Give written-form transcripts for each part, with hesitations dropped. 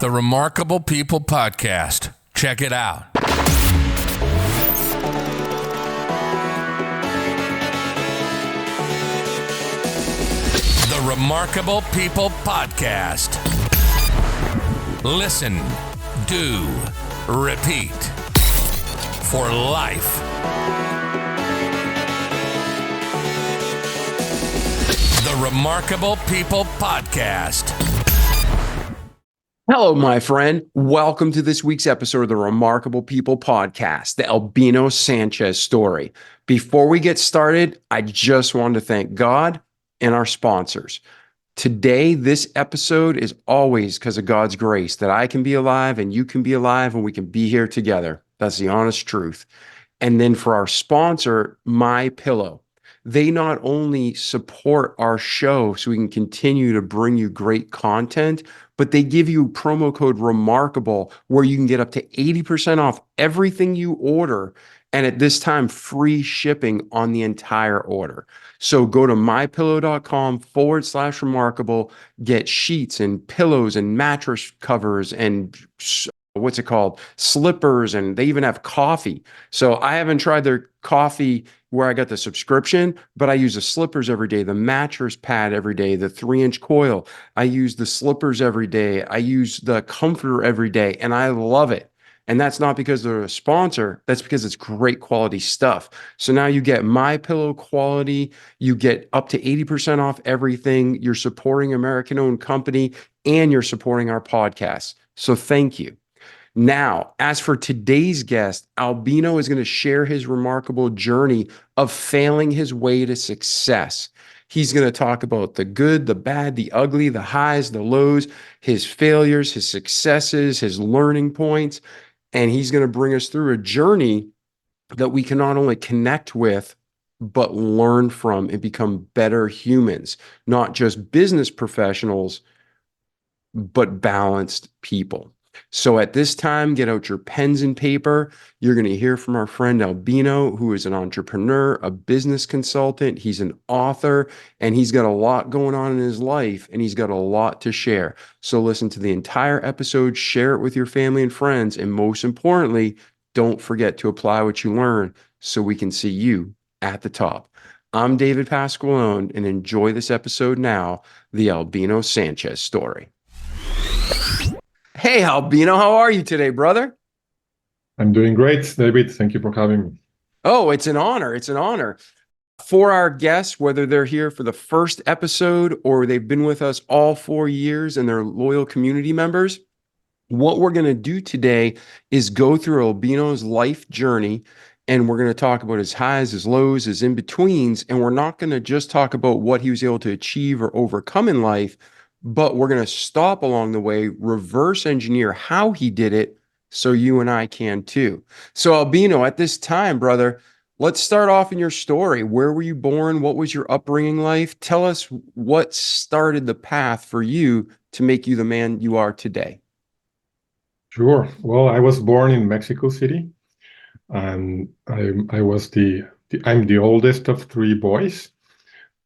The Remarkable People Podcast. Check it out. The Remarkable People Podcast. Listen, do, repeat. For life. The Remarkable People Podcast. Hello, my friend. Welcome to this week's episode of the Remarkable People Podcast, the Albino Sanchez story. Before we get started, I just wanted to thank God and our sponsors. Today, this episode is always because of God's grace that I can be alive and you can be alive and we can be here together. That's the honest truth. And then for our sponsor, My Pillow. They not only support our show so we can continue to bring you great content, but they give you promo code REMARKABLE where you can get up to 80% off everything you order. And at this time, free shipping on the entire order. So go to mypillow.com/remarkable, get sheets and pillows and mattress covers and slippers, and they even have coffee. So I haven't tried their coffee where I got the subscription, but I use the slippers every day, the mattress pad every day, the 3-inch coil. I use the slippers every day. I use the comforter every day, and I love it. And that's not because they're a sponsor. That's because it's great quality stuff. So now you get My Pillow quality. You get up to 80% off everything. You're supporting American-owned company, and you're supporting our podcast. So thank you. Now, as for today's guest, Albino is going to share his remarkable journey of failing his way to success. He's going to talk about the good, the bad, the ugly, the highs, the lows, his failures, his successes, his learning points, and he's going to bring us through a journey that we can not only connect with, but learn from and become better humans, not just business professionals, but balanced people. So at this time, get out your pens and paper. You're going to hear from our friend Albino, who is an entrepreneur, a business consultant. He's an author, and he's got a lot going on in his life, and he's got a lot to share. So listen to the entire episode, share it with your family and friends, and most importantly, don't forget to apply what you learn so we can see you at the top. I'm David Pasqualone, and enjoy this episode now, the Albino Sanchez story. Hey, Albino, how are you today, brother? I'm doing great, David. Thank you for having me. Oh, it's an honor. It's an honor. For our guests, whether they're here for the first episode or they've been with us all 4 years and they're loyal community members, what we're going to do today is go through Albino's life journey, and we're going to talk about his highs, his lows, his in-betweens, and we're not going to just talk about what he was able to achieve or overcome in life, but we're going to stop along the way, reverse engineer how he did it so you and I can too. So Albino, at this time, brother, let's start off in your story. Where were you born? What was your upbringing life? Tell us what started the path for you to make you the man you are today. Sure. Well, I was born in Mexico City, and I'm the oldest of 3 boys.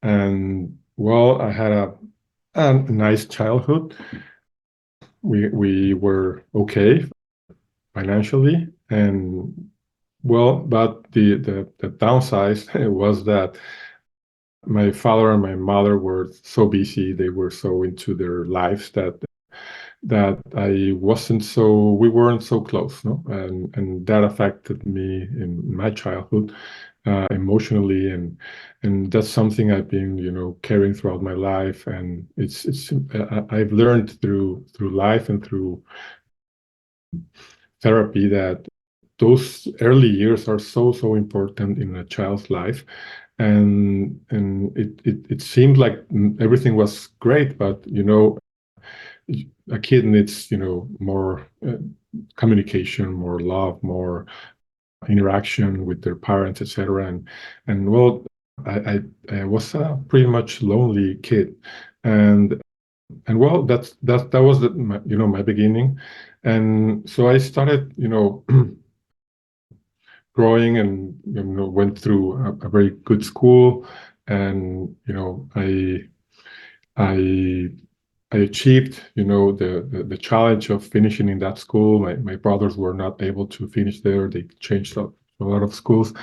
And well, I had a nice childhood. We were okay financially, and well, but the downside was that my father and my mother were so busy, they were so into their lives that we weren't so close, no? And that affected me in my childhood, emotionally, and that's something I've been, carrying throughout my life. And I've learned through life and through therapy that those early years are so important in a child's life. And it seemed like everything was great, but a kid needs more communication, more love, more interaction with their parents, etc. And well, I was a pretty much lonely kid, and well, that was my beginning. And so I started growing, and went through a very good school, and I I achieved, the challenge of finishing in that school. My brothers were not able to finish there. They changed a lot of schools.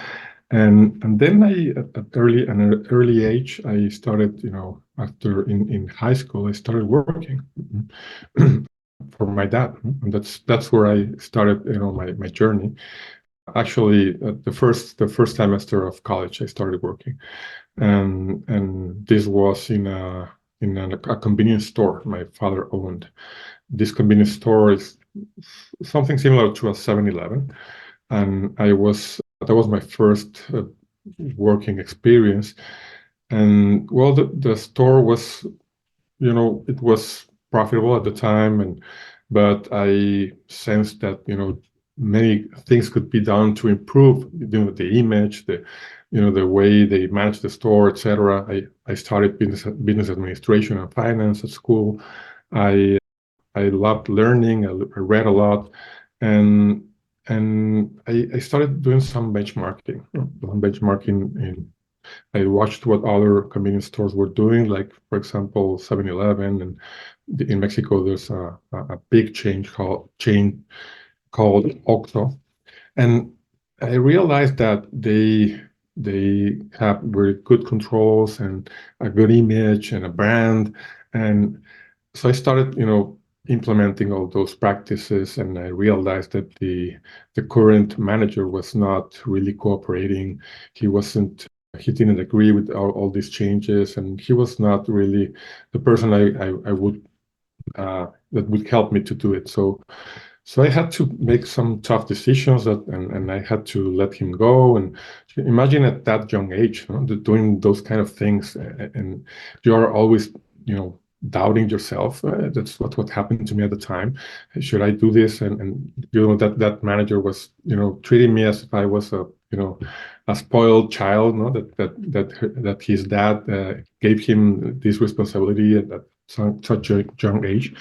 And then at an early age, I started, after in high school, I started working for my dad. And that's where I started, my journey. Actually, the first semester of college, I started working, and this was in a convenience store my father owned. This convenience store is something similar to a 7-Eleven, and that was my first working experience. And well, the store was, it was profitable at the time, but I sensed that, many things could be done to improve, the image, the way they manage the store, etc. I started business administration and finance at school. I I loved learning. I read a lot, and I started doing some benchmarking. In I watched what other convenience stores were doing, like, for example, 7-Eleven, and in Mexico there's a big chain called Oxxo, and I realized that they have very good controls and a good image and a brand, and so I started, implementing all those practices, and I realized that the current manager was not really cooperating. He wasn't. He didn't agree with all these changes, and he was not really the person I would that would help me to do it. So I had to make some tough decisions, and I had to let him go. And imagine at that young age, doing those kind of things, and you are always, doubting yourself. That's what happened to me at the time. Should I do this? And that manager was, treating me as if I was a spoiled child. No, that his dad gave him this responsibility at such a young age.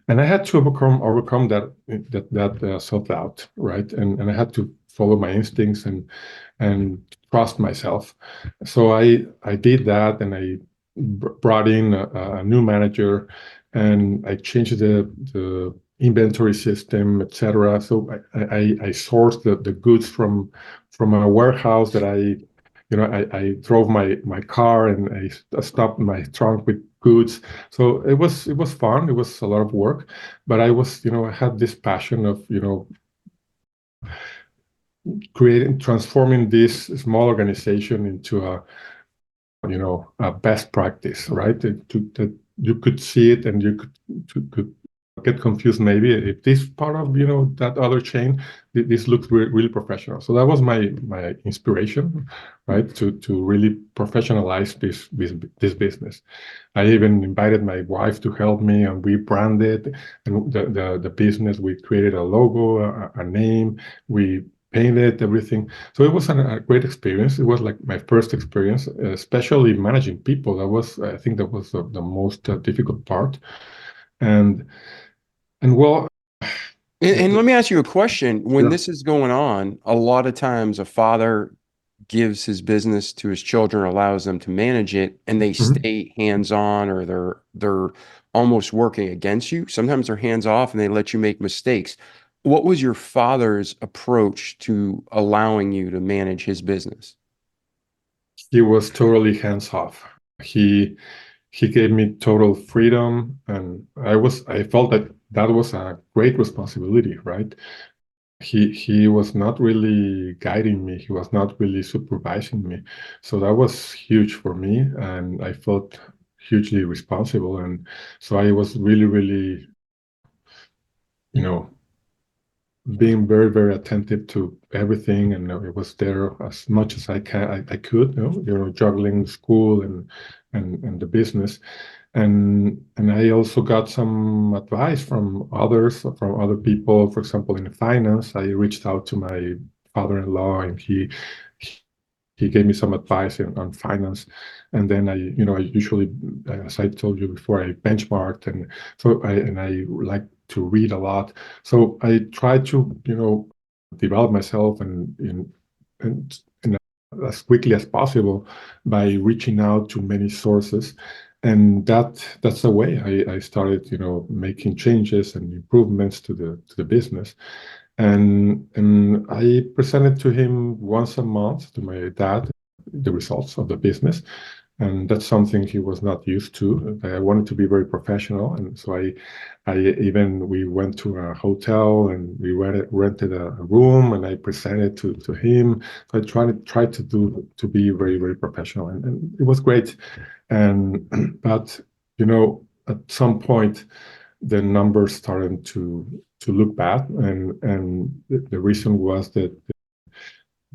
And I had to overcome that self-doubt, right? And I had to follow my instincts and trust myself. So I did that, and I brought in a new manager, and I changed the inventory system, etc. So I sourced the goods from a warehouse that I drove my car, and I stopped my trunk with goods. So it was fun. It was a lot of work, but I had this passion of, transforming this small organization into a best practice, right? That you could see it, and you could get confused maybe if this part of that other chain, this looks really professional. So that was my inspiration, right? To really professionalize this business. I even invited my wife to help me, and we branded and the business. We created a logo, a name. We painted everything. So it was a great experience. It was like my first experience, especially managing people. I think that was the most difficult part. And well, And let me ask you a question. When yeah. this is going on, a lot of times a father gives his business to his children, allows them to manage it, and they Mhm. stay hands-on, or they're almost working against you. Sometimes they're hands-off and they let you make mistakes. What was your father's approach to allowing you to manage his business? He was totally hands off. He he gave me total freedom, and I felt that was a great responsibility, right? He was not really guiding me. He was not really supervising me. So that was huge for me, and I felt hugely responsible. And so I was really, really, you know, being very, very attentive to everything, and it was there as much as I could, juggling school and the business. And I also got some advice from other people. For example, in finance, I reached out to my father-in-law, and he gave me some advice on finance. And then I usually, as I told you before, I benchmarked, and I like to read a lot. So I try to, develop myself and as quickly as possible by reaching out to many sources. and that's the way I started, making changes and improvements to the business. And I presented to him once a month, to my dad, the results of the business. And that's something he was not used to. I wanted to be very professional, and so we went to a hotel and we rented a room, and I presented to him. So I tried to be very, very professional, and it was great. And but at some point the numbers started to look bad, and the reason was that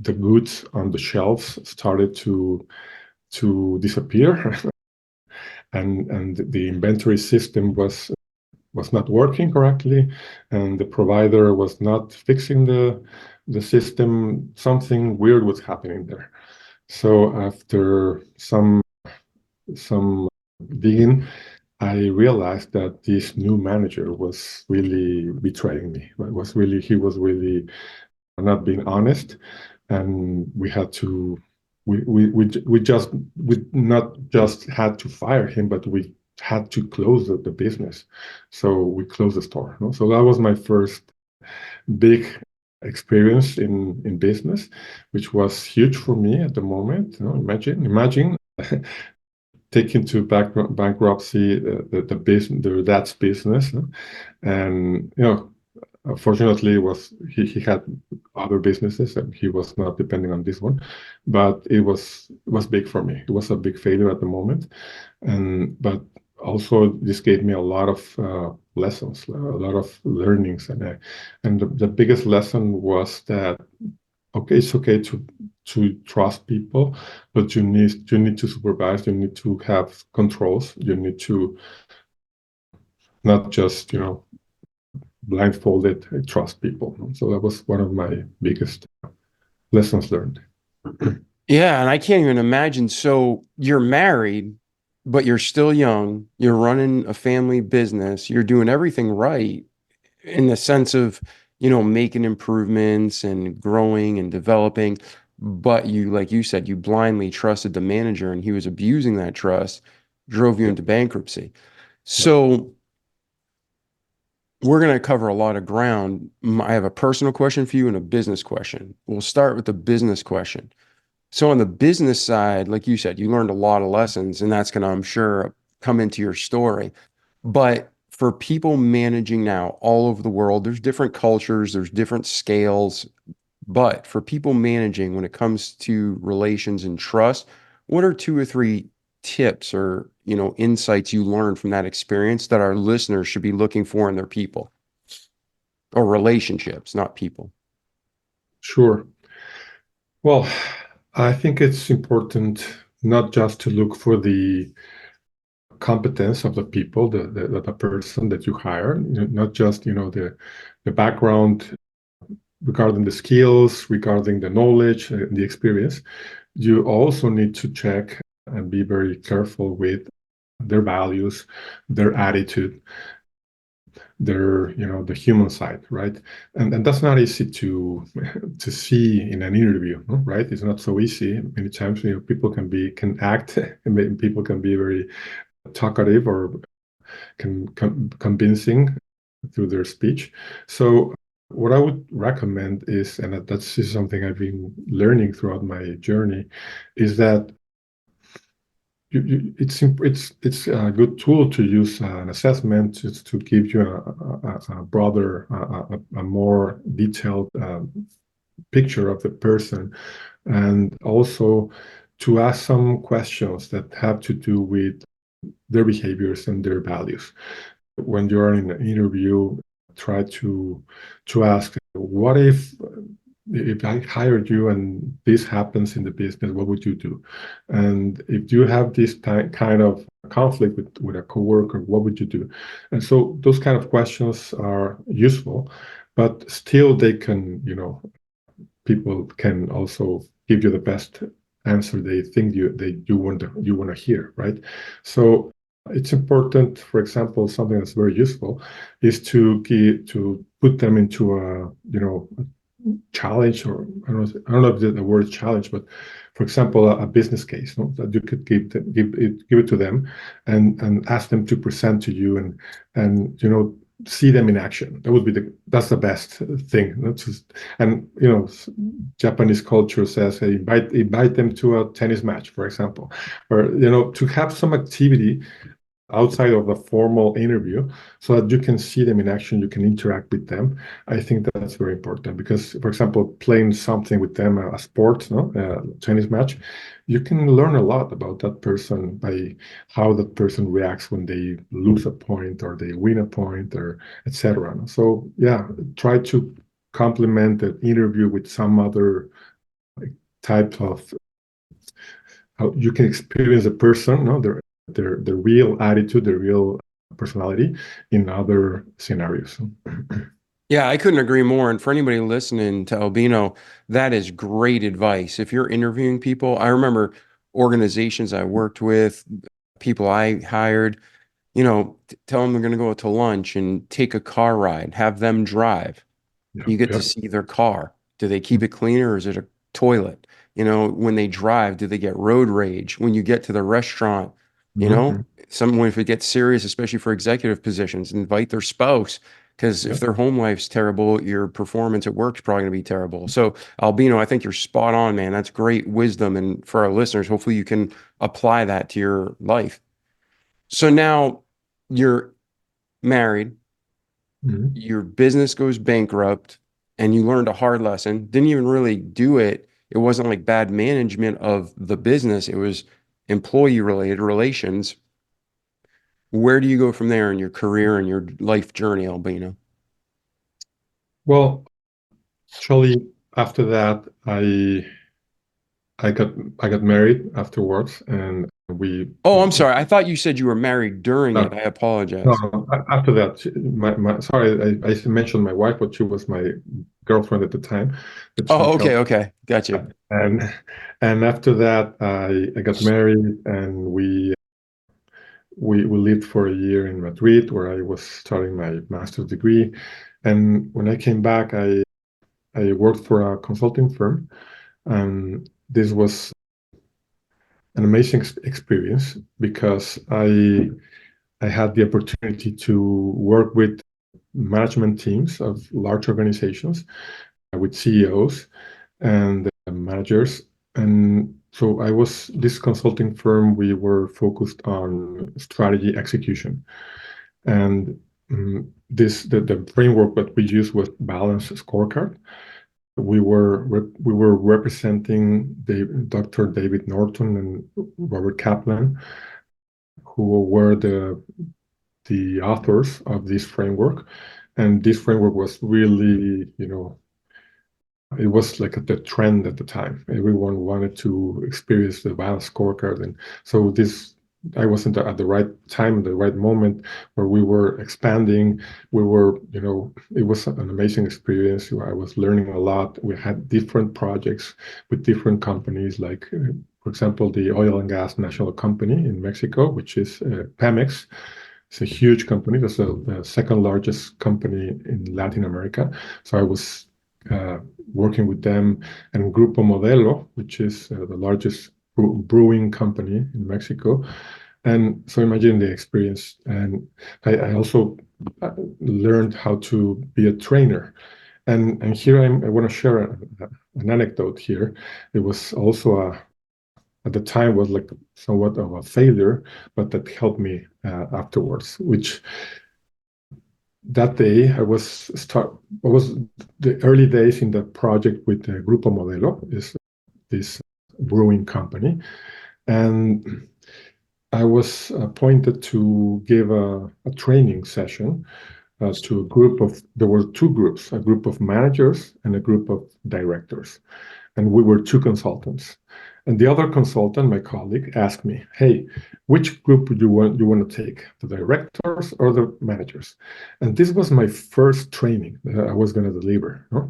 the goods on the shelves started to disappear, and the inventory system was not working correctly, and the provider was not fixing the system. Something weird was happening there. So after some digging, I realized that this new manager was really betraying me. He was really not being honest, and we not just had to fire him, but we had to close the business. So we closed the store. No? So that was my first big experience in business, which was huge for me at the moment. Imagine taking to bankruptcy the dad's business, and fortunately, he had other businesses and he was not depending on this one, but it was big for me. It was a big failure at the moment, but also this gave me a lot of lessons, a lot of learnings, and the biggest lesson was that okay, it's okay to trust people, but you need to supervise. You need to have controls. You need to not just blindfolded trust people. So that was one of my biggest lessons learned. Yeah, and I can't even imagine. So you're married, but you're still young. You're running a family business. You're doing everything right in the sense of, making improvements and growing and developing. But you, like you said, you blindly trusted the manager and he was abusing that trust, drove you into bankruptcy. So we're going to cover a lot of ground. I have a personal question for you and a business question. We'll start with the business question. So on the business side, like you said, you learned a lot of lessons, and that's going to, I'm sure, come into your story. But for people managing now all over the world, there's different cultures, there's different scales. But for people managing when it comes to relations and trust, what are 2 or 3 tips or, insights you learned from that experience that our listeners should be looking for in their people or relationships, not people? Sure. Well, I think it's important not just to look for the competence of the people, the person that you hire, not just the background regarding the skills, regarding the knowledge, the experience. You also need to check and be very careful with their values, their attitude, their the human side, right? And that's not easy to see in an interview, no? Right? It's not so easy. Many times people can act and people can be very talkative or convincing through their speech. So what I would recommend is, and that's something I've been learning throughout my journey, is that it's a good tool to use an assessment just to give you a broader, a more detailed picture of the person, and also to ask some questions that have to do with their behaviors and their values. When you're in an interview, try to ask, what if I hired you and this happens in the business, what would you do? And if you have this kind of conflict with a coworker, what would you do? And so those kind of questions are useful, but still they can, people can also give you the best answer they think you want to hear, right? So it's important, for example, something that's very useful is to put them into challenge, or I don't know if the word challenge, but for example, a business case, no, that you could give it to them, and ask them to present to you, and see them in action. That would be that's the best thing. That's just, and Japanese culture says, hey, invite them to a tennis match, for example, or to have some activity outside of the formal interview so that you can see them in action, you can interact with them. I think that's very important because, for example, playing something with them, a sport, no, a tennis match, you can learn a lot about that person by how that person reacts when they lose a point or they win a point, or etc. So yeah, try to complement the interview with some other type of how you can experience a person, no, their real attitude, their real personality in other scenarios. Yeah, I couldn't agree more. And for anybody listening to Albino, that is great advice. If you're interviewing people, I remember organizations I worked with, people I hired, tell them they're going to go to lunch and take a car ride, have them drive. Yeah, You get yeah. to see their car. Do they keep it clean or is it a toilet? When they drive, do they get road rage? When you get to the restaurant, Mhm. someone, if it gets serious, especially for executive positions, invite their spouse. Because Yeah. if their home life's terrible, your performance at work's probably going to be terrible. So, Albino, I think you're spot on, man. That's great wisdom. And for our listeners, hopefully you can apply that to your life. So now you're married, Mhm. your business goes bankrupt, and you learned a hard lesson. Didn't even really do it. It wasn't like bad management of the business, it was employee related relations. Where do you go from there in your career and your life journey, Albino? Well, actually, after that, I got married afterwards, and we Oh, I'm sorry. I thought you said you were married during uh, it. I no, apologize. no, after that, sorry, I mentioned my wife, but she was my girlfriend at the time, but she Oh, okay, helped. okay. Got you. And after that, I got married, and we lived for a year in Madrid, where I was studying my master's degree. And when I came back, I worked for a consulting firm, and this was an amazing experience because I had the opportunity to work with management teams of large organizations, with CEOs and managers. And so this consulting firm, we were focused on strategy execution. And the framework that we used was balanced scorecard. We were representing Dr. David Norton and Robert Kaplan, who were the authors of this framework. And this framework was really, it was like the trend at the time. Everyone wanted to experience the balanced scorecard, and so I wasn't at the right time, the right moment, where we were expanding. It was an amazing experience. I was learning a lot. We had different projects with different companies, like, for example, the Oil and Gas National Company in Mexico, which is Pemex. It's a huge company. That's the second largest company in Latin America. So I was uh, working with them, and Grupo Modelo, which is the largest brewing company in Mexico. And so imagine the experience. And I also learned how to be a trainer. And here I want to share an anecdote here. It was also at the time was like somewhat of a failure, but that helped me afterwards. Which that day I was the early days in the project with Grupo Modelo, is this brewing company, and I was appointed to give a training session to a group of, there were two groups, a group of managers and a group of directors. And we were two consultants. And the other consultant, my colleague, asked me, "Hey, which group would you want to take, the directors or the managers?" And this was my first training that I was going to deliver. No?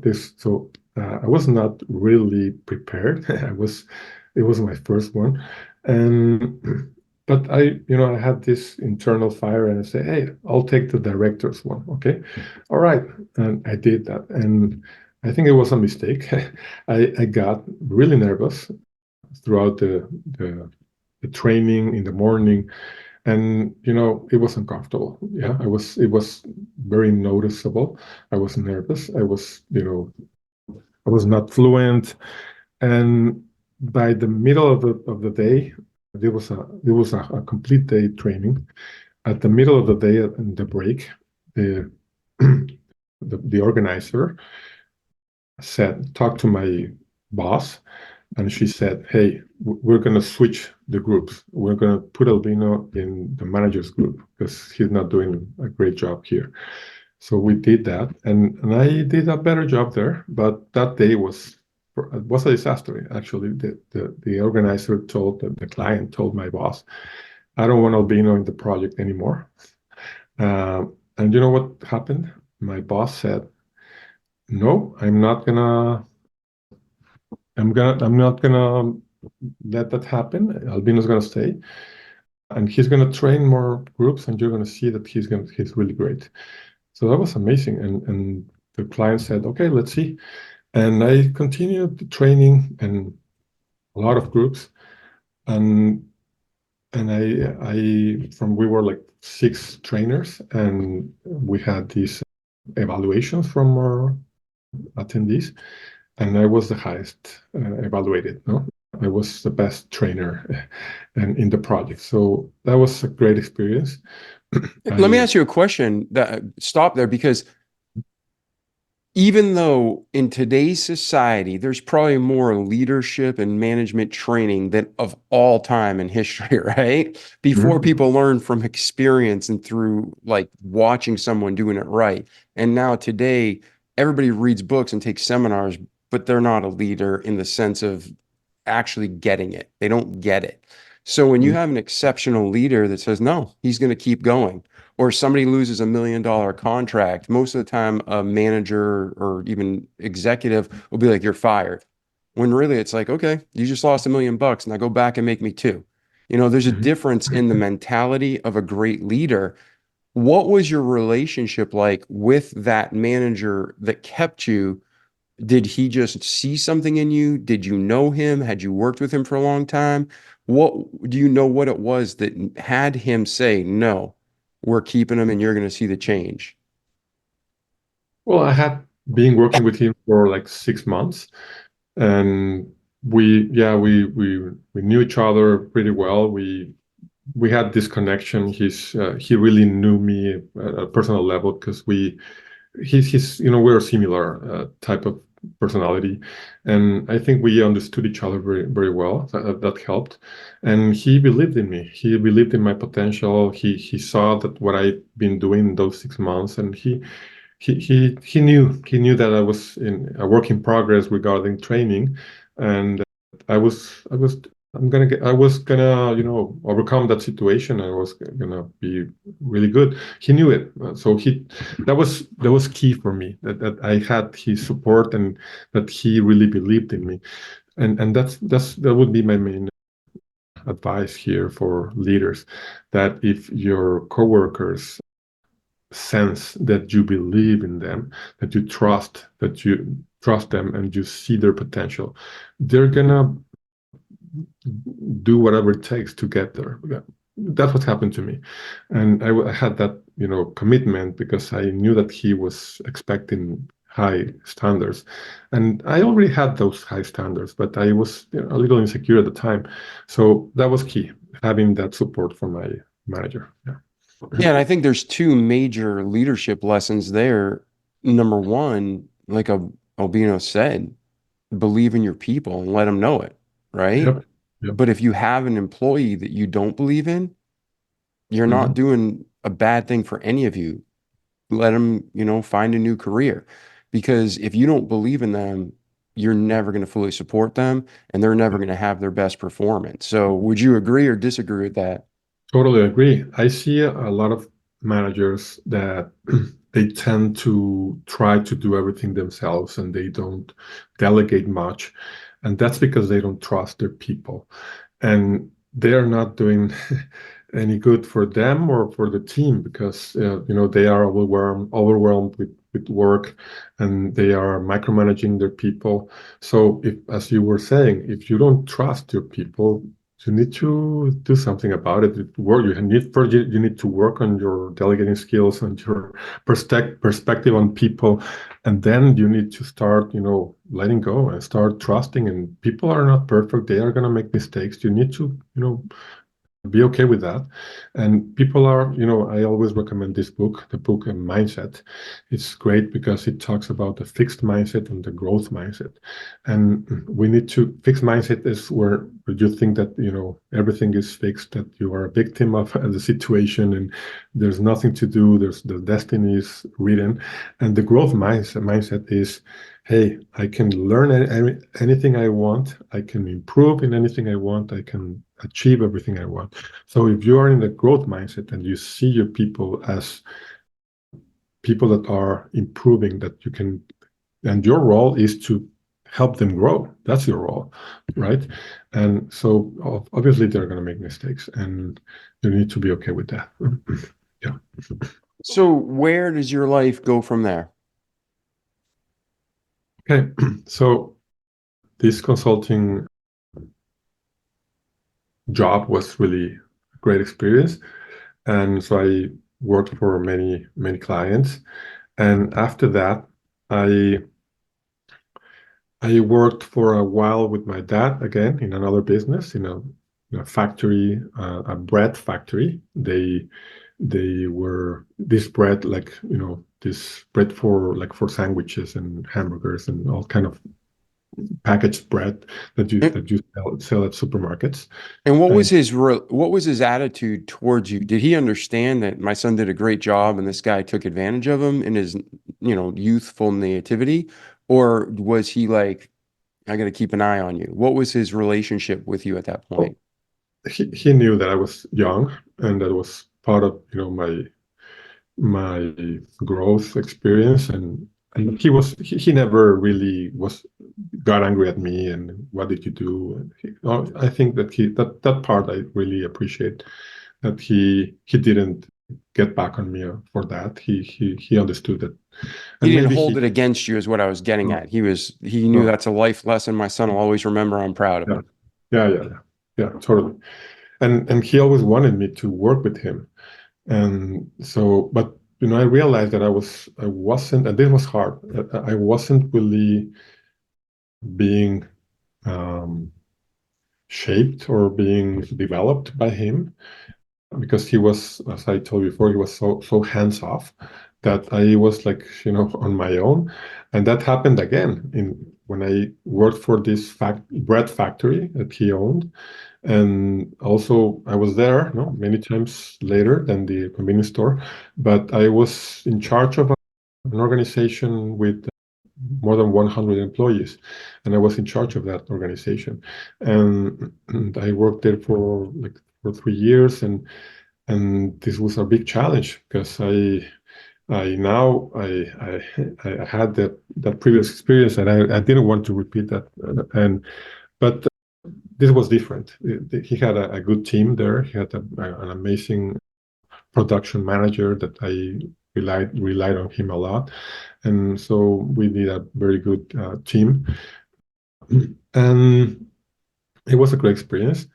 I was not really prepared. It was my first one, and but I had this internal fire, and I said, "Hey, I'll take the director's one." Okay, all right, and I did that, and I think it was a mistake. I got really nervous throughout the training in the morning, and it was uncomfortable. Yeah, it was very noticeable. I was nervous. I was not fluent, and by the middle of the day, there was a complete day training. At the middle of the day, in the break, the the organizer talked to my boss, and she said, "Hey, we're going to switch the groups. We're going to put Albino in the manager's group because he's not doing a great job here." So we did that, and I did a better job there. But that day was a disaster. Actually, the organizer told the client told my boss, "I don't want Albino in the project anymore." And you know what happened? My boss said, "No, I'm not gonna let that happen. Albino's gonna stay, and he's gonna train more groups, and you're gonna see that he's really great." So that was amazing, and the client said, "Okay, let's see." And I continued the training and a lot of groups, and we were like 6 trainers, and we had these evaluations from our attendees, and I was the highest evaluated. No, I was the best trainer and in the project. So that was a great experience. Let me ask you a question that stop there, because even though in today's society, there's probably more leadership and management training than of all time in history, right? Before people learn from experience and through like watching someone doing it right. And now today, everybody reads books and takes seminars, but they're not a leader in the sense of actually getting it. They don't get it. So when you have an exceptional leader that says, no, he's going to keep going, or somebody loses $1 million contract, most of the time a manager or even executive will be like, you're fired. When really it's like, okay, you just lost $1 million. Now go back and make me two. There's a difference in the mentality of a great leader. What was your relationship like with that manager that kept you? Did he just see something in you? Did you know him? Had you worked with him for a long time? What do you know what it was that had him say, no, we're keeping him and you're going to see the change? Well, I had been working with him for like 6 months, and we knew each other pretty well. We had this connection. He really knew me at a personal level because he's we're a similar type of personality, and I think we understood each other very very well. That helped, and he believed in me. He believed in my potential. He saw that what I've been doing in those 6 months, and he knew that I was in a work in progress regarding training, and I was I was I was gonna overcome that situation. I was gonna be really good. He knew it. So that was key for me, that I had his support and that he really believed in me. And that would be my main advice here for leaders, that if your coworkers sense that you believe in them, that you trust them and you see their potential, they're gonna do whatever it takes to get there. That's what happened to me, and I had that commitment because I knew that he was expecting high standards, and I already had those high standards, but I was a little insecure at the time. So that was key, having that support from my manager. Yeah. Yeah, and I think there's two major leadership lessons there. Number one, like Albino said, believe in your people and let them know it, right? Yep. Yep. But if you have an employee that you don't believe in, you're not doing a bad thing for any of you. Let them, find a new career. Because if you don't believe in them, you're never going to fully support them and they're never going to have their best performance. So would you agree or disagree with that? Totally agree. I see a lot of managers that they tend to try to do everything themselves and they don't delegate much. And that's because they don't trust their people. And they're not doing any good for them or for the team, because they are overwhelmed with work, and they are micromanaging their people. So if, as you were saying, if you don't trust your people, you need to do something about it. You need to work on your delegating skills and your perspective on people, and then you need to start, letting go and start trusting. And people are not perfect; they are going to make mistakes. You need to, be okay with that. And people are, I always recommend this book, the book Mindset. It's great because it talks about the fixed mindset and the growth mindset. And we need to, fixed mindset is where you think that, everything is fixed, that you are a victim of the situation and there's nothing to do, the destiny is written. And the growth mindset is, hey, I can learn anything I want. I can improve in anything I want. I can achieve everything I want. So if you are in the growth mindset and you see your people as people that are improving, that you can, and your role is to help them grow. That's your role, right? And so obviously they're going to make mistakes, and you need to be okay with that. Yeah. So where does your life go from there? Okay. So this consulting job was really a great experience. And so I worked for many, many clients. And after that, I worked for a while with my dad again in another business, in a factory, a bread factory. They were this bread, like, this bread for sandwiches and hamburgers and all kind of packaged bread that you sell at supermarkets. And what was his attitude towards you? Did he understand that my son did a great job and this guy took advantage of him in his, youthful naivety? Or was he like, I got to keep an eye on you? What was his relationship with you at that point? He knew that I was young, and that was part of, my growth experience. And he never really got angry at me and what did you do. I think that part I really appreciate, that he didn't get back on me for that. He understood that. He And didn't maybe hold it against you, is what I was getting at. He knew no, that's a life lesson my son will always remember. I'm proud of yeah, him. yeah, totally. And he always wanted me to work with him. And so, but I realized that I wasn't, and this was hard. I wasn't really being shaped or being developed by him, because he was, as I told you before, he was so hands off that I was like, on my own. And that happened again when I worked for this bread factory that he owned. And also I was there, many times later than the convenience store, but I was in charge of an organization with more than 100 employees, and I was in charge of that organization. And I worked there for 3 years, and this was a big challenge because I had that previous experience, and I didn't want to repeat that. But this was different. He had a good team there. He had an amazing production manager that I relied on him a lot, and so we did a very good team, and it was a great experience.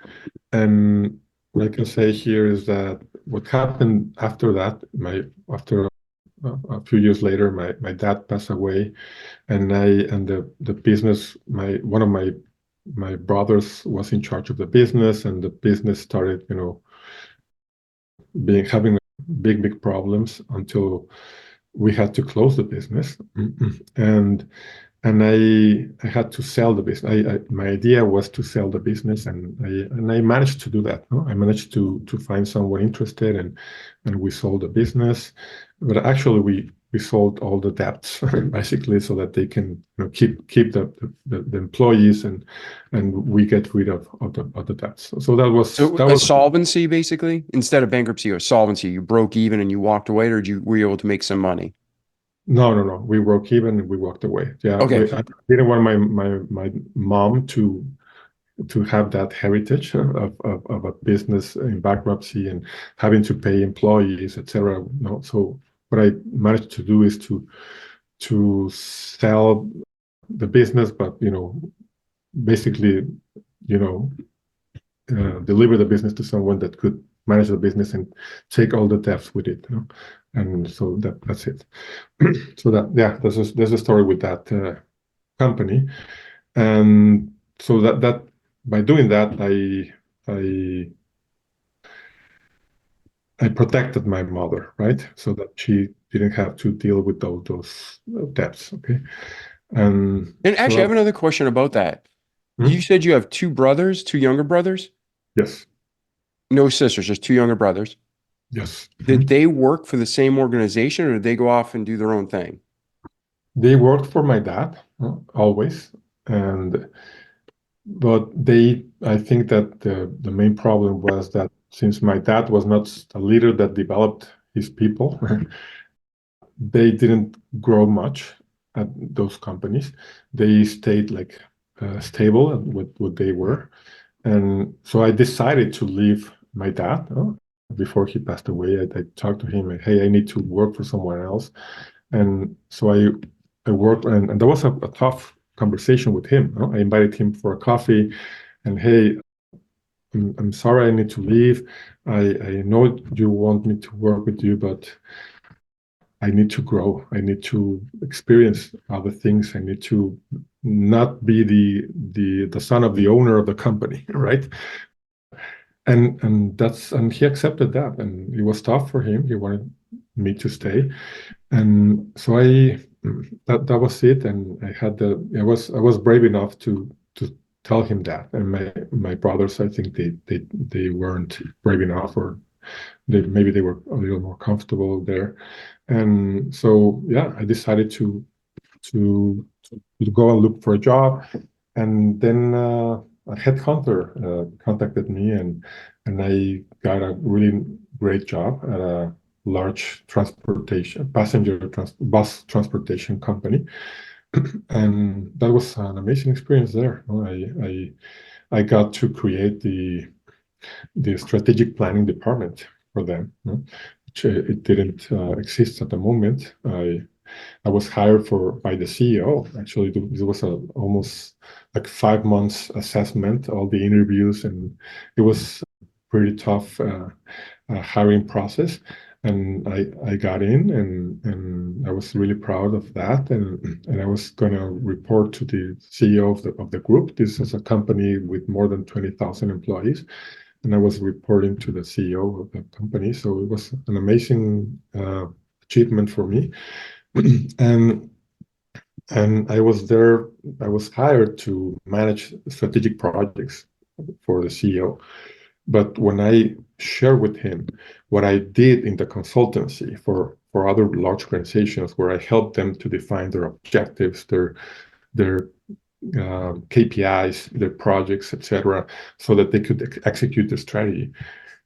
And what I can say here is that what happened after that, after a few years later, my dad passed away, and the business, one of my brothers was in charge of the business, and the business started, having big problems until we had to close the business. And I had to sell the business. My idea was to sell the business, and I managed to do that. No? I managed to find someone interested, and we sold the business. But actually, we sold all the debts basically, so that they can keep the employees, and we get rid of the debts. So that was a solvency, basically, instead of bankruptcy or solvency. You broke even and you walked away, or were you able to make some money? No. We broke even and we walked away. Yeah, Okay. I didn't want my mom to to have that heritage of a business in bankruptcy and having to pay employees, etc. No, so what I managed to do is to sell the business, but basically, deliver the business to someone that could manage the business and take all the debts with it. And so that's it. So there's a story with that company, and so that by doing that, I protected my mother, right, so that she didn't have to deal with all those debts. Okay, and actually, I have another question about that. You said you have two younger brothers? Yes. No sisters, just two younger brothers. Yes. Did they work for the same organization, or did they go off and do their own thing? They worked for my dad, always, but I think that the main problem was that since my dad was not a leader that developed his people, they didn't grow much at those companies. They stayed like stable at what they were. And so I decided to leave my dad before he passed away. I talked to him, like, hey, I need to work for someone else. And so I worked, and that was a tough conversation with him. I invited him for a coffee, and hey, I'm sorry I need to leave. I know you want me to work with you, but I need to grow. I need to experience other things. I need to not be the son of the owner of the company, right? And he accepted that, and it was tough for him. He wanted me to stay, and so that was it. And I was brave enough to tell him that. And my brothers, I think they weren't brave enough, or maybe they were a little more comfortable there. And so I decided to go and look for a job. And then a headhunter contacted me, and I got a really great job at a large bus transportation company. And that was an amazing experience there. I got to create the strategic planning department for them, which it didn't exist at the moment. I was hired by the CEO. Actually, it was almost like 5 months assessment, all the interviews, and it was pretty tough hiring process. And I got in, and I was really proud of that. And I was going to report to the CEO of the group. This is a company with more than 20,000 employees. And I was reporting to the CEO of the company. So it was an amazing achievement for me. And I was there. I was hired to manage strategic projects for the CEO. But when I shared with him what I did in the consultancy for other large organizations, where I helped them to define their objectives, their KPIs, their projects, etc., so that they could execute the strategy,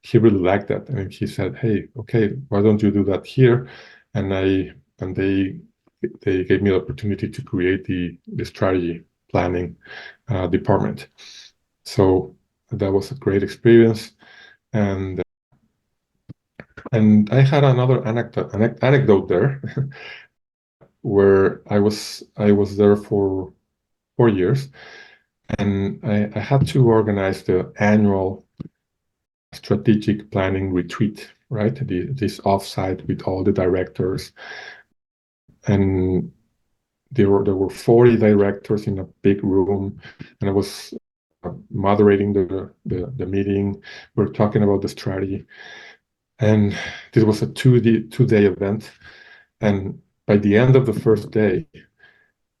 he really liked that, and he said, "Hey, okay, why don't you do that here?" And they gave me the opportunity to create the strategy planning department. So that was a great experience, and I had another anecdote there, where I was there for 4 years, and I had to organize the annual strategic planning retreat, right? This offsite with all the directors, and there were 40 directors in a big room, and I was moderating the meeting. We're talking about the strategy, and this was a two-day event. And by the end of the first day,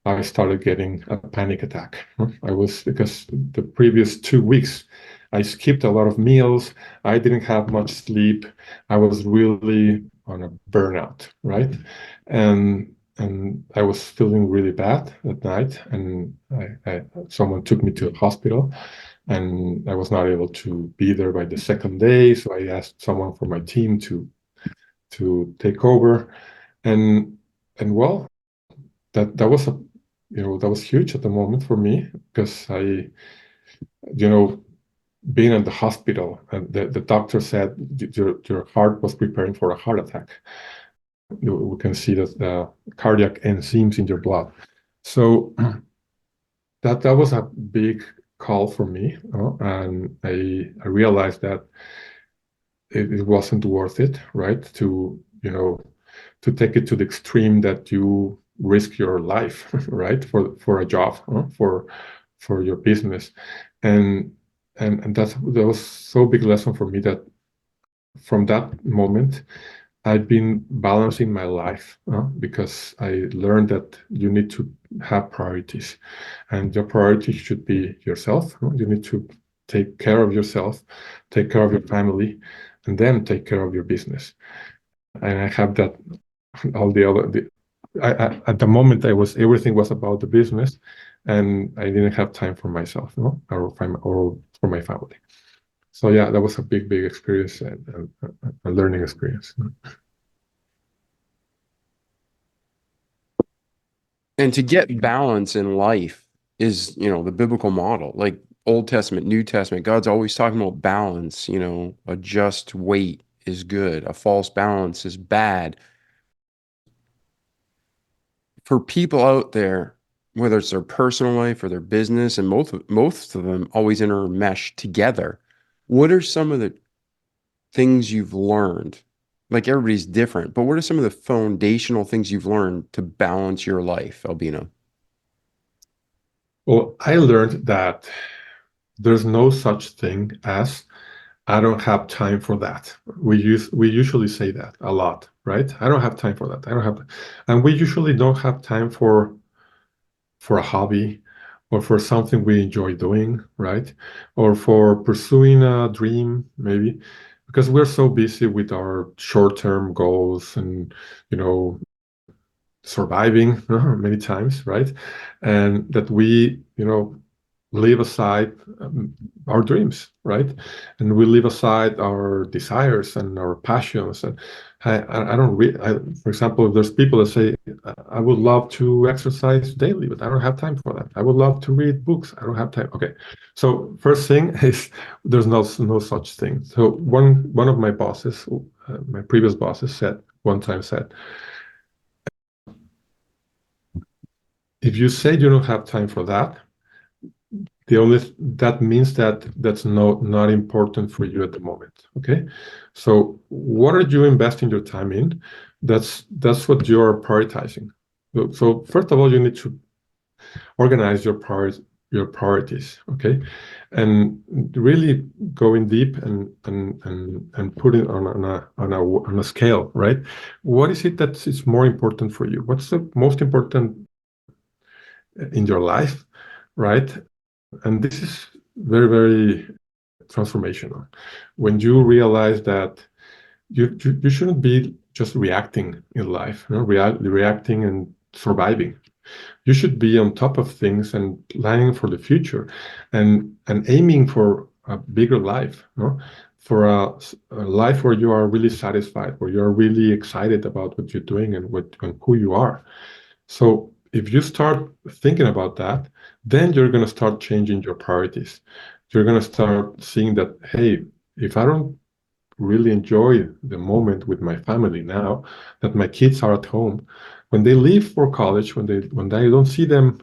I started getting a panic attack. Because the previous 2 weeks, I skipped a lot of meals. I didn't have much sleep. I was really on a burnout, right? And I was feeling really bad at night. And someone took me to a hospital, and I was not able to be there by the second day. So I asked someone from my team to take over, and well, that was huge at the moment for me, because you know, being in the hospital, and the doctor said your heart was preparing for a heart attack. We can see the cardiac enzymes in your blood. So that was a big call for me, and I realized that it wasn't worth it, right? To take it to the extreme that you risk your life, right, for a job, for your business, and that was so big lesson for me that from that moment I've been balancing my life, because I learned that you need to have priorities, and your priority should be yourself. You need to take care of yourself, take care of your family, and then take care of your business. And I have that all the other. At the moment, I was everything was about the business, and I didn't have time for myself, or for my family. So yeah, that was a big experience, and a learning experience. And to get balance in life is, the biblical model, like Old Testament, New Testament. God's always talking about balance. A just weight is good, a false balance is bad. For people out there, whether it's their personal life or their business, and most of them always intermesh together, what are some of the things you've learned? Like, everybody's different, but what are some of the foundational things you've learned to balance your life, Albino? Well, I learned that there's no such thing as I don't have time for that. We usually say that a lot, right? I don't have time for that. I don't have, and we usually don't have time for a hobby, or for something we enjoy doing, right? Or for pursuing a dream, maybe, because we're so busy with our short-term goals, and you know surviving, many times, right? And that we, leave aside, our dreams, right? And we leave aside our desires and our passions. And I don't for example, if there's people that say, I would love to exercise daily, but I don't have time for that. I would love to read books. I don't have time. Okay. So first thing is there's no such thing. So one of my bosses, my previous bosses one time said, if you say you don't have time for that, that means that that's not important for you at the moment. Okay, so what are you investing your time in? That's what you're prioritizing. So first of all, you need to organize your priorities. Okay, and really going deep, and put it on a scale, right? What is it that is more important for you? What's the most important in your life, right? And this is very transformational when you realize that you shouldn't be just reacting in life, reacting and surviving. You should be on top of things and planning for the future, and aiming for a bigger life, for a life where you are really satisfied, where you are really excited about what you're doing, and who you are. So if you start thinking about that, then you're going to start changing your priorities. You're going to start seeing that, hey, if I don't really enjoy the moment with my family now, that my kids are at home, when they leave for college, when I don't see them,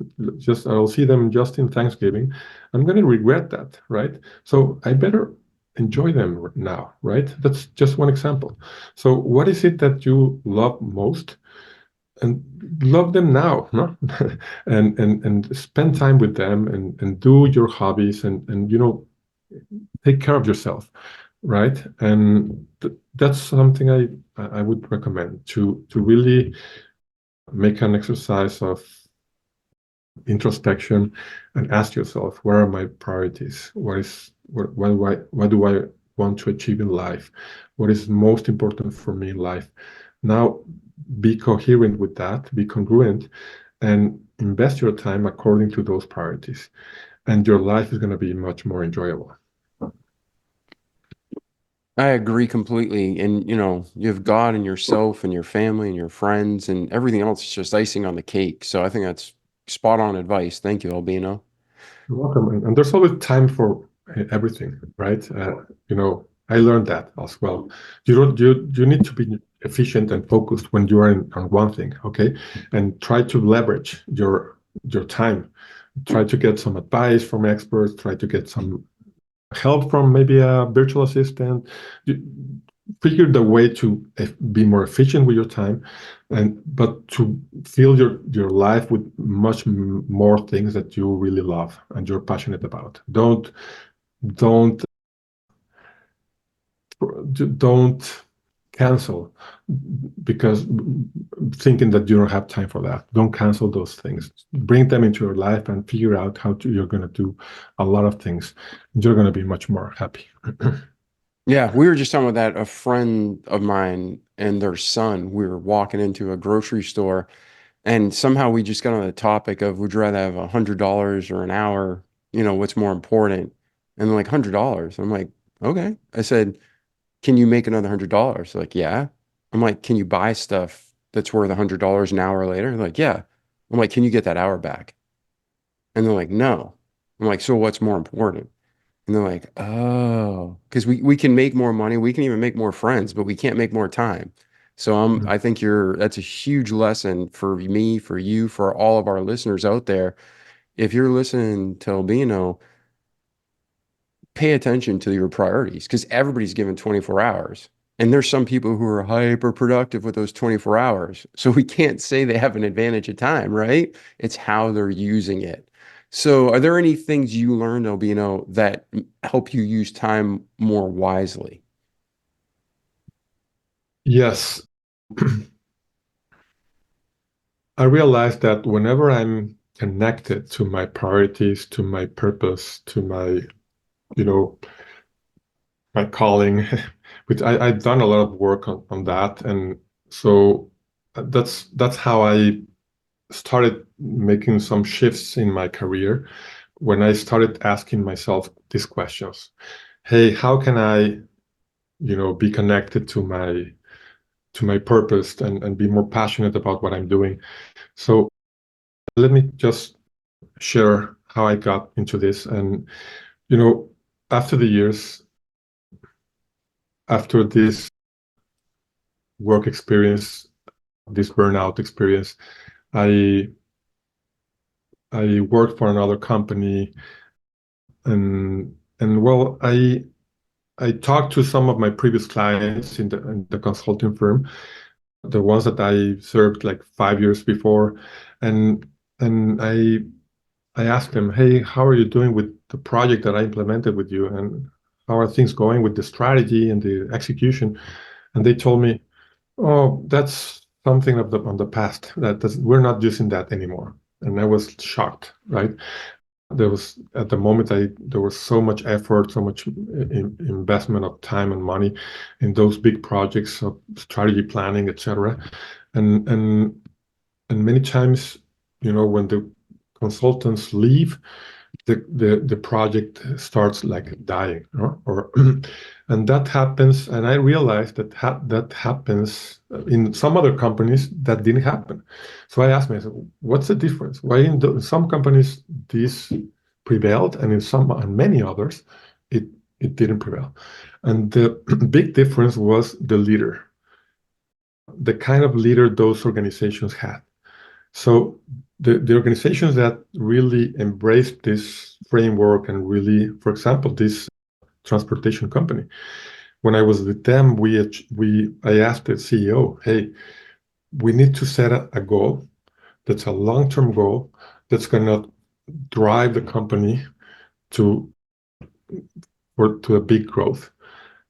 I'll see them just in Thanksgiving, I'm going to regret that, right? So I better enjoy them now, right? That's just one example. So what is it that you love most? And love them now, no? And spend time with them, and do your hobbies, and take care of yourself, right? And that's something I would recommend, to really make an exercise of introspection, and ask yourself, what are my priorities? What do I want to achieve in life? What is most important for me in life? Now, be coherent with that, be congruent, and invest your time according to those priorities. And your life is going to be much more enjoyable. I agree completely. And, you have God and yourself and your family and your friends, and everything else is just icing on the cake. So I think that's spot on advice. Thank you, Albino. You're welcome. And there's always time for everything, right? I learned that as well. You need to be efficient and focused when you are on one thing, okay? And try to leverage your time. Try to get some advice from experts. Try to get some help from maybe a virtual assistant. Figure the way to be more efficient with your time, but to fill your life with much more things that you really love and you're passionate about. Don't don't cancel because thinking that you don't have time for that. Don't cancel those things. Bring them into your life and figure out you're going to do a lot of things. You're going to be much more happy. Yeah, we were just talking about that. A friend of mine and their son, we were walking into a grocery store, and somehow we just got on the topic of, would you rather have $100 or an hour? What's more important? And they're like, $100. I'm like, okay. I said, can you make another $100? They're like, yeah. I'm like, can you buy stuff that's worth $100 an hour later? They're like, yeah. I'm like, can you get that hour back? And they're like, no. I'm like, so what's more important? And they're like, oh, because we can make more money, we can even make more friends, but we can't make more time. So I think that's a huge lesson for me, for you, for all of our listeners out there. If you're listening to Albino, pay attention to your priorities, because everybody's given 24 hours. And there's some people who are hyper productive with those 24 hours. So we can't say they have an advantage of time, right? It's how they're using it. So are there any things you learned, Albino, that help you use time more wisely? Yes. I realized that whenever I'm connected to my priorities, to my purpose, to you know, my calling, which I've done a lot of work on that. And so that's how I started making some shifts in my career when I started asking myself these questions. Hey, how can I, be connected to my purpose and be more passionate about what I'm doing? So let me just share how I got into this. And, after the years, after this work experience, this burnout experience, I I worked for another company, and well, I talked to some of my previous clients in the consulting firm, the ones that I served like 5 years before, and and I asked them, hey, how are you doing with the project that I implemented with you, and how are things going with the strategy and the execution? And they told me, oh, that's something of the past. We're not using that anymore. And I was shocked, right? There was at the moment there was so much effort, so much investment of time and money in those big projects of strategy planning, etc. And many times, when the consultants leave, the project starts like dying, or and that happens. And I realized that happens in some other companies that didn't happen. So I asked myself, what's the difference? Why in some companies this prevailed, and in many others it didn't prevail? And the big difference was the leader, the kind of leader those organizations had. So the organizations that really embraced this framework and really, for example, this transportation company, when I was with them, I asked the CEO, hey, we need to set a goal that's a long-term goal that's going to drive the company to a big growth.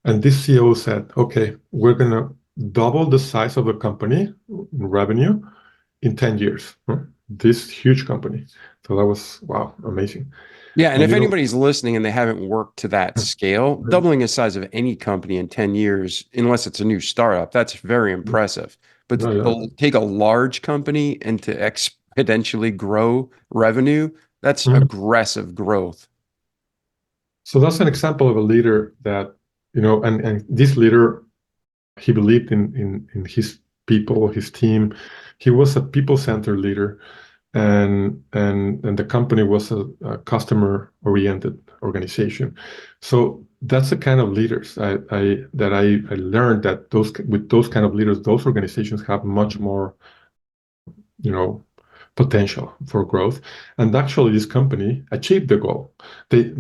And this CEO said, okay, we're going to double the size of the company in revenue in 10 years. This huge company. So that was, wow, amazing. Yeah, and And if anybody's listening and they haven't worked to that scale, Mhm. doubling the size of any company in 10 years, unless it's a new startup, that's very impressive. But Yeah, yeah. take a large company and to exponentially grow revenue, that's Mhm. aggressive growth. So that's an example of a leader that, and this leader, he believed in his people, his team. He was a people-centered leader. and the company was a customer-oriented organization. So that's the kind of leaders I learned that with those kind of leaders, those organizations have much more, potential for growth. And actually, this company achieved the goal. They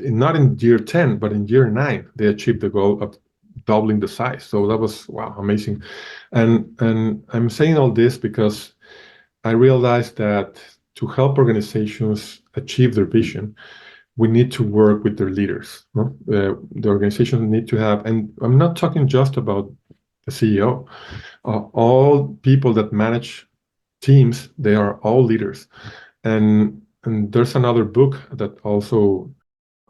not in year 10, but in year 9, they achieved the goal of doubling the size. So that was, wow, amazing. And I'm saying all this because I realized that to help organizations achieve their vision, we need to work with their leaders. No? The organizations need to have, and I'm not talking just about the CEO, all people that manage teams, they are all leaders. And there's another book that also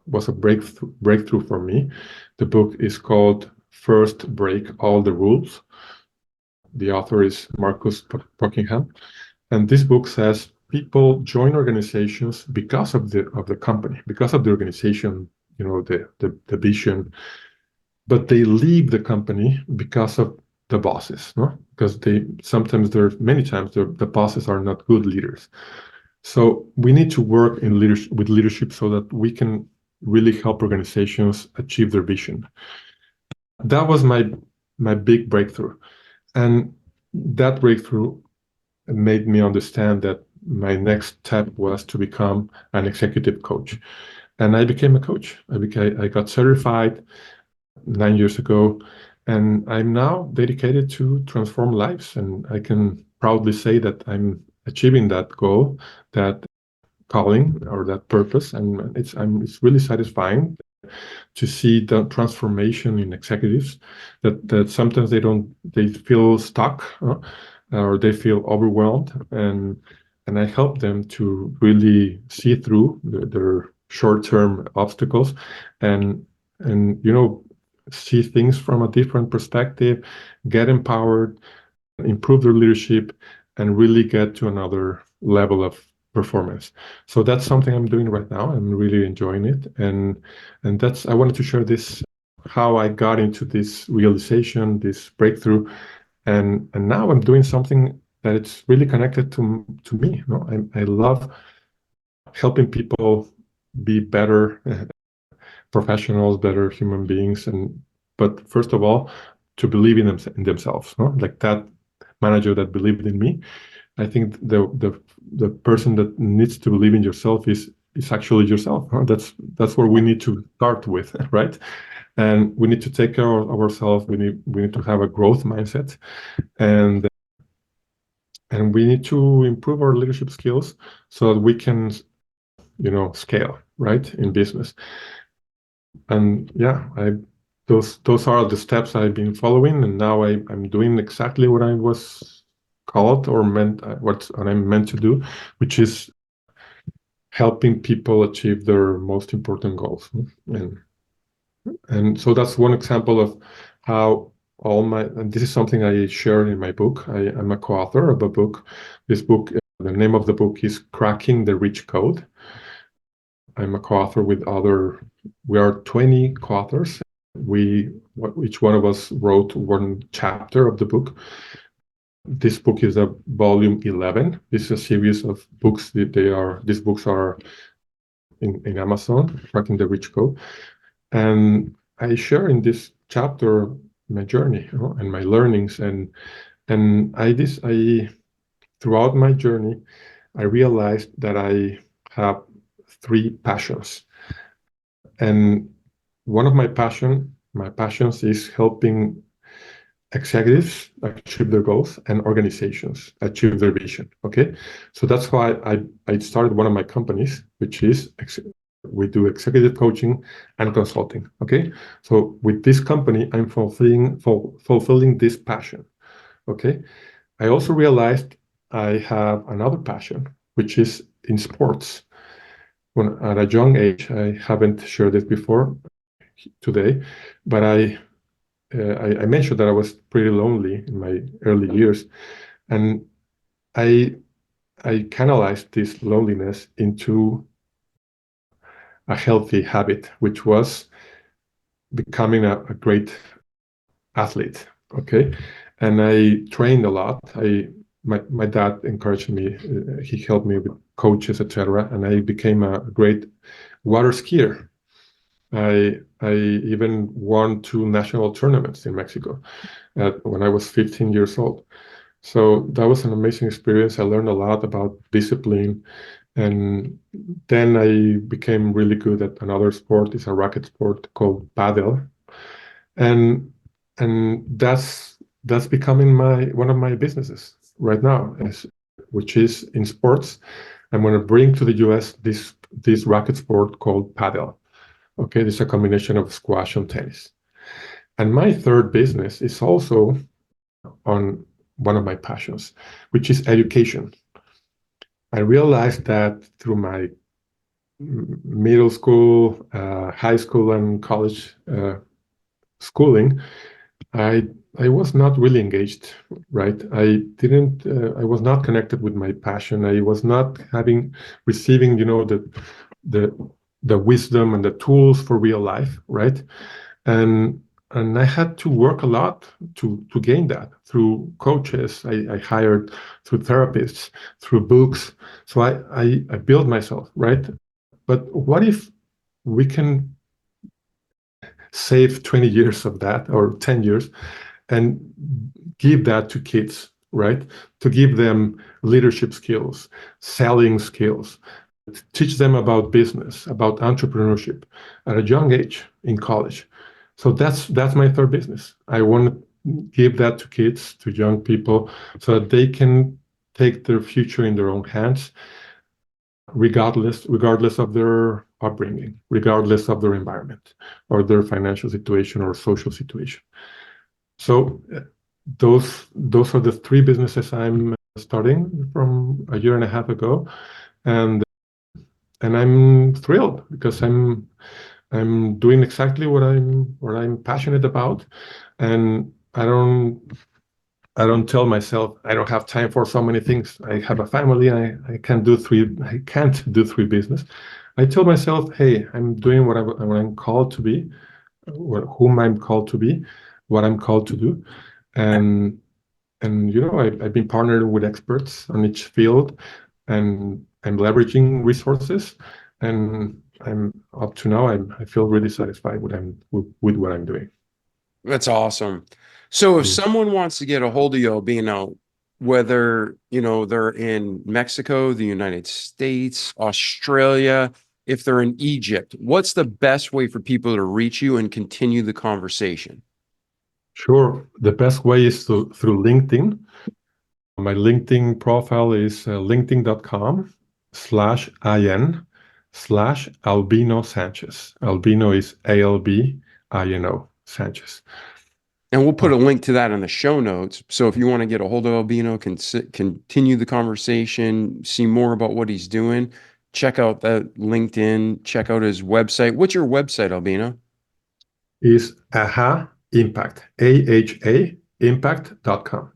was a breakthrough for me. The book is called First Break All the Rules. The author is Marcus Buckingham. And this book says people join organizations because of the company, because of the organization, the vision, but they leave the company because of the bosses, no? Because many times the bosses are not good leaders. So we need to work with leadership so that we can really help organizations achieve their vision. That was my big breakthrough. And that breakthrough made me understand that my next step was to become an executive coach. And I became a coach. I got certified 9 years ago, and I'm now dedicated to transform lives. And I can proudly say that I'm achieving that goal, that calling or that purpose. And it's really satisfying to see the transformation in executives that sometimes they feel stuck, or they feel overwhelmed, and I help them to really see through their short-term obstacles and see things from a different perspective, get empowered, improve their leadership, and really get to another level of performance. So that's something I'm doing right now. I'm really enjoying it, and I wanted to share this, how I got into this realization, this breakthrough, and now I'm doing something that it's really connected to me. I love helping people be better professionals, better human beings, but first of all, to believe in themselves. Like that manager that believed in me. I think the person that needs to believe in yourself is actually yourself. That's where we need to start with, right? And we need to take care of ourselves. We need to have a growth mindset, and we need to improve our leadership skills so that we can, scale, right, in business. And yeah, those are the steps I've been following, and now I'm doing exactly what I was called or meant, what I'm meant to do, which is helping people achieve their most important goals. And so that's one example of how and this is something I share in my book. I'm a co-author of a book. This book, the name of the book is Cracking the Rich Code. I'm a co-author we are 20 co-authors. Each one of us wrote one chapter of the book. This book is a volume 11. This is a series of books. These books are in Amazon, Cracking the Rich Code. And I share in this chapter my journey, and my learnings. And throughout my journey, I realized that I have 3 passions. And one of my passions is helping executives achieve their goals and organizations achieve their vision. Okay, so that's why I started one of my companies, which is we do executive coaching and consulting. Okay, so with this company, I'm fulfilling this passion. Okay, I also realized I have another passion, which is in sports. When at a young age, I haven't shared it before today, but I mentioned that I was pretty lonely in my early years, and I canalized this loneliness into a healthy habit, which was becoming a great athlete. Okay, and I trained a lot. my dad encouraged me. He helped me with coaches, etc., and I became a great water skier. I even won 2 national tournaments in Mexico when I was 15 years old. So that was an amazing experience. I learned a lot about discipline, and then I became really good at another sport. It's a racket sport called paddle, and that's becoming one of my businesses right now, which is in sports. I'm going to bring to the U.S. this racket sport called paddle. Okay, this is a combination of squash and tennis. And my third business is also on one of my passions, which is education. I realized that through my middle school, high school, and college schooling, I was not really engaged, right? I was not connected with my passion. I was not receiving, the the wisdom and the tools for real life, right? And I had to work a lot to gain that through coaches I hired, through therapists, through books. So I built myself, right? But what if we can save 20 years of that, or 10 years, and give that to kids, right? To give them leadership skills, selling skills, teach them about business, about entrepreneurship at a young age in college. So that's my third business. I want to give that to kids, to young people, so that they can take their future in their own hands, regardless of their upbringing, regardless of their environment or their financial situation or social situation. So those are the three businesses I'm starting from a year and a half ago, and I'm thrilled because I'm doing exactly what I'm passionate about, and I don't tell myself I don't have time for so many things. I have a family. I can't do three business. I tell myself, hey, I'm doing what I'm called to be, whom I'm called to be, what I'm called to do, and I've been partnered with experts on each field, and I'm leveraging resources, and I'm up to now. I feel really satisfied with what I'm doing. That's awesome. So if Mm. someone wants to get a hold of you, Albino, whether, they're in Mexico, the United States, Australia, if they're in Egypt, what's the best way for people to reach you and continue the conversation? Sure. The best way is through LinkedIn. My LinkedIn profile is linkedin.com/IN/Albino Sanchez. Albino is ALBINO Sanchez. And we'll put a link to that in the show notes. So if you want to get a hold of Albino, continue the conversation, see more about what he's doing, check out that LinkedIn, check out his website. What's your website, Albino? Is AHA Impact, AHA Impact.com.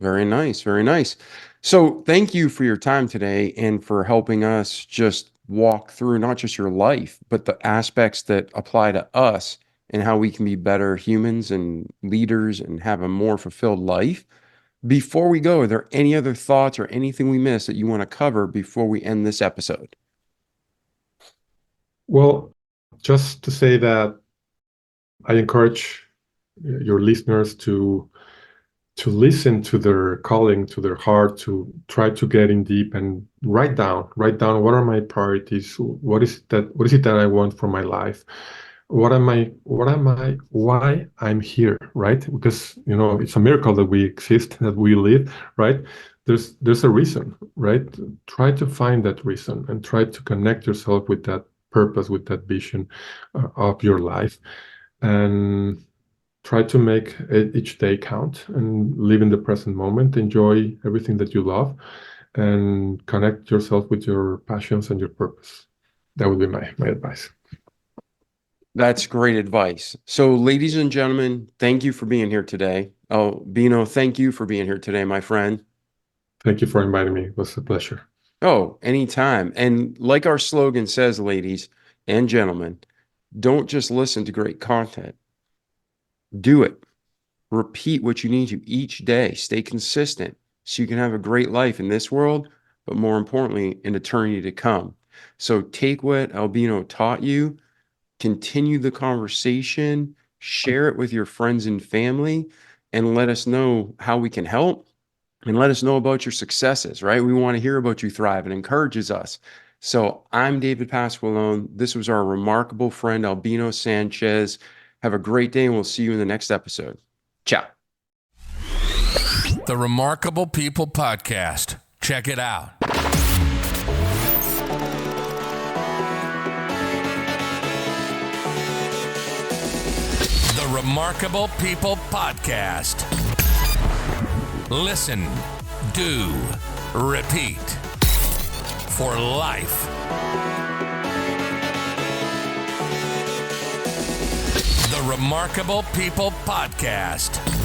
Very nice. Very nice. So thank you for your time today and for helping us just walk through not just your life, but the aspects that apply to us and how we can be better humans and leaders and have a more fulfilled life. Before we go, are there any other thoughts or anything we missed that you want to cover before we end this episode? Well, just to say that I encourage your listeners to listen to their calling, to their heart, to try to get in deep and write down what are my priorities, what is it that I want for my life, why I'm here, right? Because it's a miracle that we exist, that we live, right? There's a reason, right? Try to find that reason and try to connect yourself with that purpose, with that vision of your life, and try to make each day count and live in the present moment. Enjoy everything that you love and connect yourself with your passions and your purpose. That would be my advice. That's great advice. So, ladies and gentlemen, thank you for being here today. Oh, Bino, thank you for being here today, my friend. Thank you for inviting me. It was a pleasure. Oh, anytime. And like our slogan says, ladies and gentlemen, don't just listen to great content. Do it. Repeat what you need to each day. Stay consistent. so you can have a great life in this world, but more importantly, in eternity to come. So take what Albino taught you, continue the conversation, share it with your friends and family, and let us know how we can help, and let us know about your successes, right? We want to hear about you thrive. It encourages us. So I'm David Pasqualone. This was our remarkable friend, Albino Sanchez. Have a great day, and we'll see you in the next episode. Ciao. The Remarkable People Podcast. Check it out. The Remarkable People Podcast. Listen, do, repeat. For life. The Remarkable People Podcast.